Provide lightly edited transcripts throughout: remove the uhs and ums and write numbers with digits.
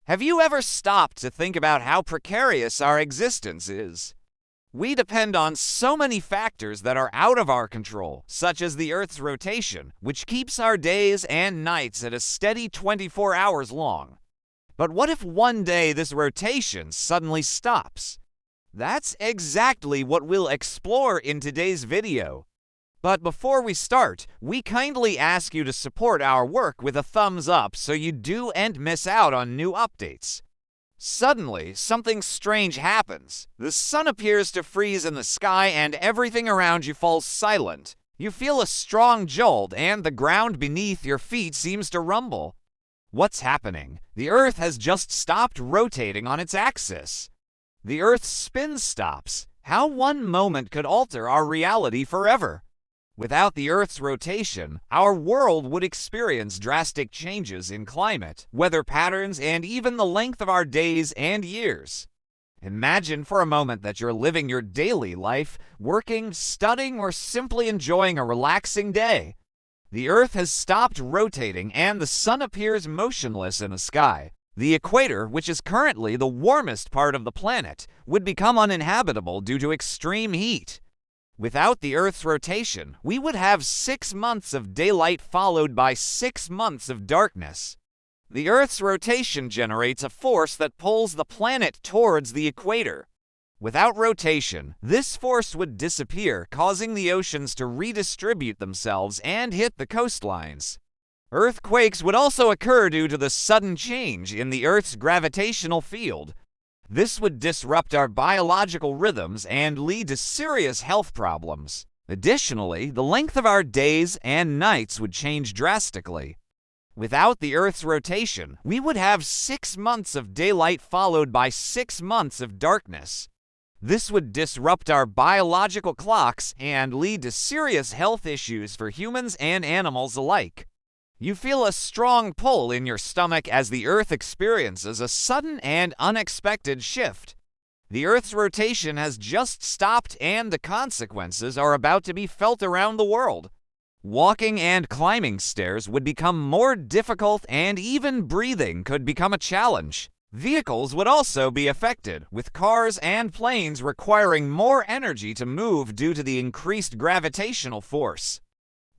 Have you ever stopped to think about how precarious our existence is? We depend on so many factors that are out of our control, such as the Earth's rotation, which keeps our days and nights at a steady 24 hours long. But what if one day this rotation suddenly stops? That's exactly what we'll explore in today's video. But before we start, we kindly ask you to support our work with a thumbs up so you don't miss out on new updates. Suddenly, something strange happens. The sun appears to freeze in the sky and everything around you falls silent. You feel a strong jolt and the ground beneath your feet seems to rumble. What's happening? The Earth has just stopped rotating on its axis. The Earth's spin stops. How one moment could alter our reality forever? Without the Earth's rotation, our world would experience drastic changes in climate, weather patterns, and even the length of our days and years. Imagine for a moment that you're living your daily life, working, studying, or simply enjoying a relaxing day. The Earth has stopped rotating and the sun appears motionless in the sky. The equator, which is currently the warmest part of the planet, would become uninhabitable due to extreme heat. Without the Earth's rotation, we would have 6 months of daylight followed by 6 months of darkness. The Earth's rotation generates a force that pulls the planet towards the equator. Without rotation, this force would disappear, causing the oceans to redistribute themselves and hit the coastlines. Earthquakes would also occur due to the sudden change in the Earth's gravitational field. This would disrupt our biological rhythms and lead to serious health problems. Additionally, the length of our days and nights would change drastically. Without the Earth's rotation, we would have 6 months of daylight followed by 6 months of darkness. This would disrupt our biological clocks and lead to serious health issues for humans and animals alike. You feel a strong pull in your stomach as the Earth experiences a sudden and unexpected shift. The Earth's rotation has just stopped and the consequences are about to be felt around the world. Walking and climbing stairs would become more difficult and even breathing could become a challenge. Vehicles would also be affected, with cars and planes requiring more energy to move due to the increased gravitational force.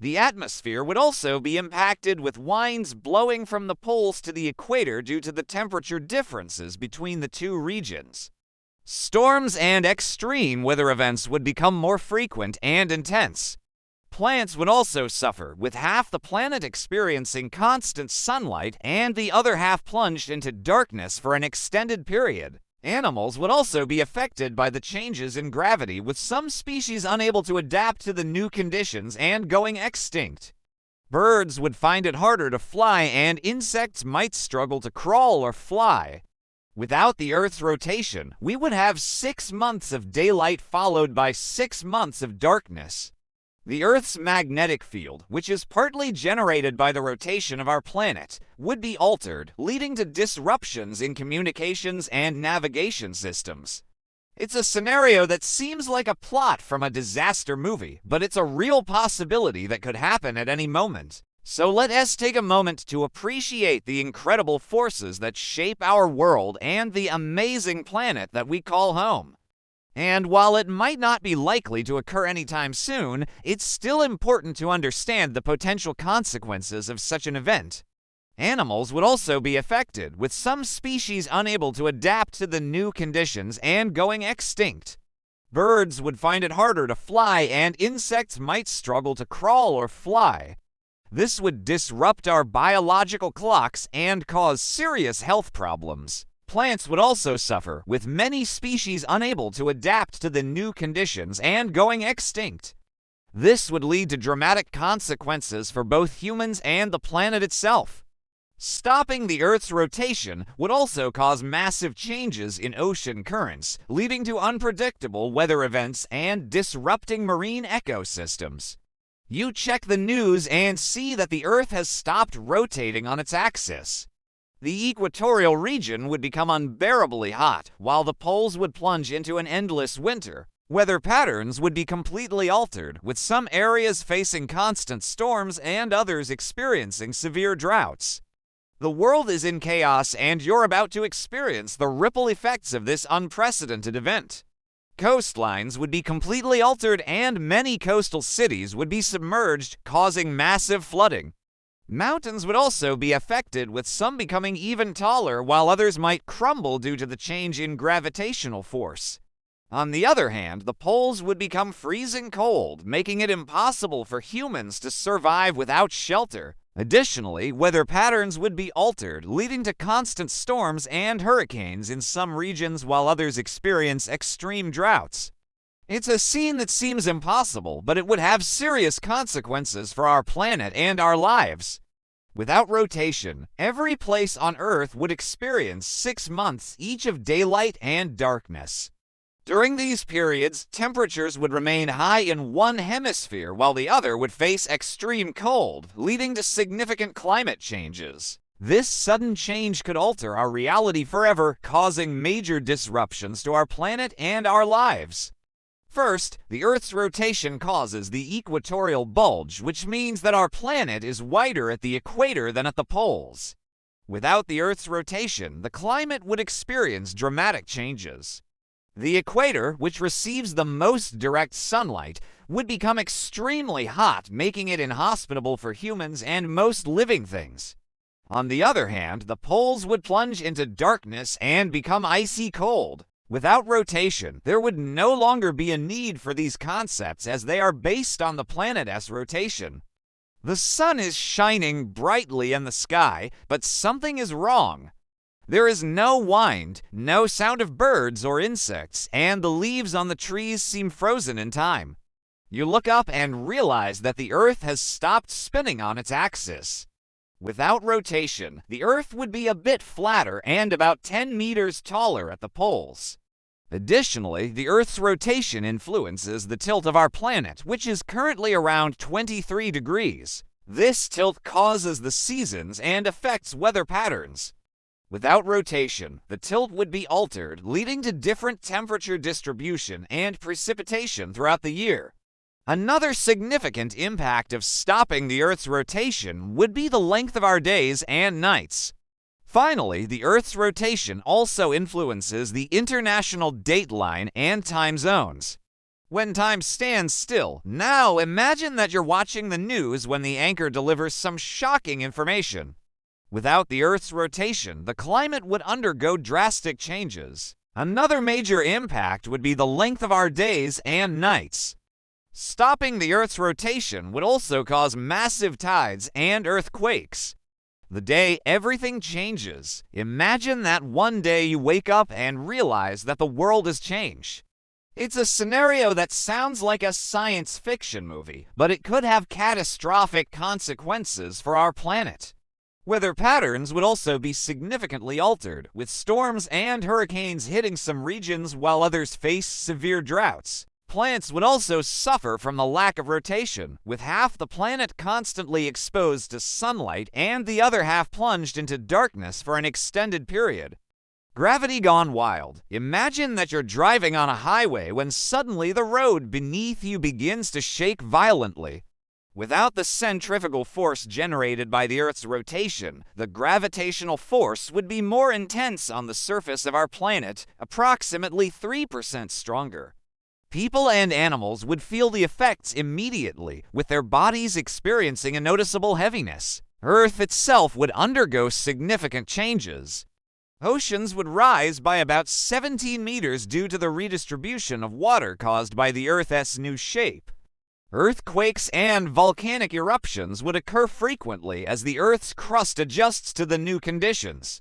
The atmosphere would also be impacted with winds blowing from the poles to the equator due to the temperature differences between the two regions. Storms and extreme weather events would become more frequent and intense. Plants would also suffer, with half the planet experiencing constant sunlight and the other half plunged into darkness for an extended period. Animals would also be affected by the changes in gravity, with some species unable to adapt to the new conditions and going extinct. Birds would find it harder to fly and insects might struggle to crawl or fly. Without the Earth's rotation, we would have 6 months of daylight followed by 6 months of darkness. The Earth's magnetic field, which is partly generated by the rotation of our planet, would be altered, leading to disruptions in communications and navigation systems. It's a scenario that seems like a plot from a disaster movie, but it's a real possibility that could happen at any moment. So let us take a moment to appreciate the incredible forces that shape our world and the amazing planet that we call home. And while it might not be likely to occur anytime soon, it's still important to understand the potential consequences of such an event. Animals would also be affected, with some species unable to adapt to the new conditions and going extinct. Birds would find it harder to fly, and insects might struggle to crawl or fly. This would disrupt our biological clocks and cause serious health problems. Plants would also suffer, with many species unable to adapt to the new conditions and going extinct. This would lead to dramatic consequences for both humans and the planet itself. Stopping the Earth's rotation would also cause massive changes in ocean currents, leading to unpredictable weather events and disrupting marine ecosystems. You check the news and see that the Earth has stopped rotating on its axis. The equatorial region would become unbearably hot, while the poles would plunge into an endless winter. Weather patterns would be completely altered, with some areas facing constant storms and others experiencing severe droughts. The world is in chaos, and you're about to experience the ripple effects of this unprecedented event. Coastlines would be completely altered, and many coastal cities would be submerged, causing massive flooding. Mountains would also be affected, with some becoming even taller, while others might crumble due to the change in gravitational force. On the other hand, the poles would become freezing cold, making it impossible for humans to survive without shelter. Additionally, weather patterns would be altered, leading to constant storms and hurricanes in some regions while others experience extreme droughts. It's a scene that seems impossible, but it would have serious consequences for our planet and our lives. Without rotation, every place on Earth would experience 6 months each of daylight and darkness. During these periods, temperatures would remain high in one hemisphere while the other would face extreme cold, leading to significant climate changes. This sudden change could alter our reality forever, causing major disruptions to our planet and our lives. First, the Earth's rotation causes the equatorial bulge, which means that our planet is wider at the equator than at the poles. Without the Earth's rotation, the climate would experience dramatic changes. The equator, which receives the most direct sunlight, would become extremely hot, making it inhospitable for humans and most living things. On the other hand, the poles would plunge into darkness and become icy cold. Without rotation, there would no longer be a need for these concepts, as they are based on the planet's rotation. The sun is shining brightly in the sky, but something is wrong. There is no wind, no sound of birds or insects, and the leaves on the trees seem frozen in time. You look up and realize that the Earth has stopped spinning on its axis. Without rotation, the Earth would be a bit flatter and about 10 meters taller at the poles. Additionally, the Earth's rotation influences the tilt of our planet, which is currently around 23 degrees. This tilt causes the seasons and affects weather patterns. Without rotation, the tilt would be altered, leading to different temperature distribution and precipitation throughout the year. Another significant impact of stopping the Earth's rotation would be the length of our days and nights. Finally, the Earth's rotation also influences the international dateline and time zones. When time stands still, now imagine that you're watching the news when the anchor delivers some shocking information. Without the Earth's rotation, the climate would undergo drastic changes. Another major impact would be the length of our days and nights. Stopping the Earth's rotation would also cause massive tides and earthquakes. The day everything changes, imagine that one day you wake up and realize that the world has changed. It's a scenario that sounds like a science fiction movie, but it could have catastrophic consequences for our planet. Weather patterns would also be significantly altered, with storms and hurricanes hitting some regions while others face severe droughts. Plants would also suffer from the lack of rotation, with half the planet constantly exposed to sunlight and the other half plunged into darkness for an extended period. Gravity gone wild. Imagine that you're driving on a highway when suddenly the road beneath you begins to shake violently. Without the centrifugal force generated by the Earth's rotation, the gravitational force would be more intense on the surface of our planet, approximately 3% stronger. People and animals would feel the effects immediately, with their bodies experiencing a noticeable heaviness. Earth itself would undergo significant changes. Oceans would rise by about 17 meters due to the redistribution of water caused by the Earth's new shape. Earthquakes and volcanic eruptions would occur frequently as the Earth's crust adjusts to the new conditions.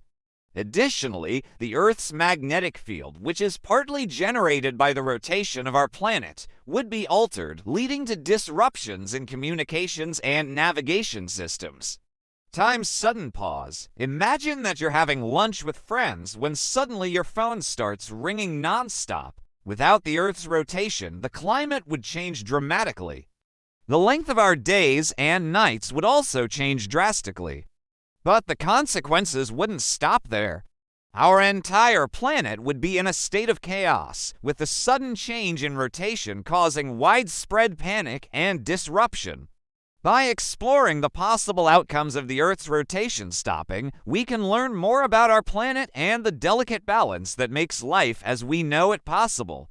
Additionally, the Earth's magnetic field, which is partly generated by the rotation of our planet, would be altered, leading to disruptions in communications and navigation systems. Time's sudden pause. Imagine that you're having lunch with friends when suddenly your phone starts ringing nonstop. Without the Earth's rotation, the climate would change dramatically. The length of our days and nights would also change drastically. But the consequences wouldn't stop there. Our entire planet would be in a state of chaos, with the sudden change in rotation causing widespread panic and disruption. By exploring the possible outcomes of the Earth's rotation stopping, we can learn more about our planet and the delicate balance that makes life as we know it possible.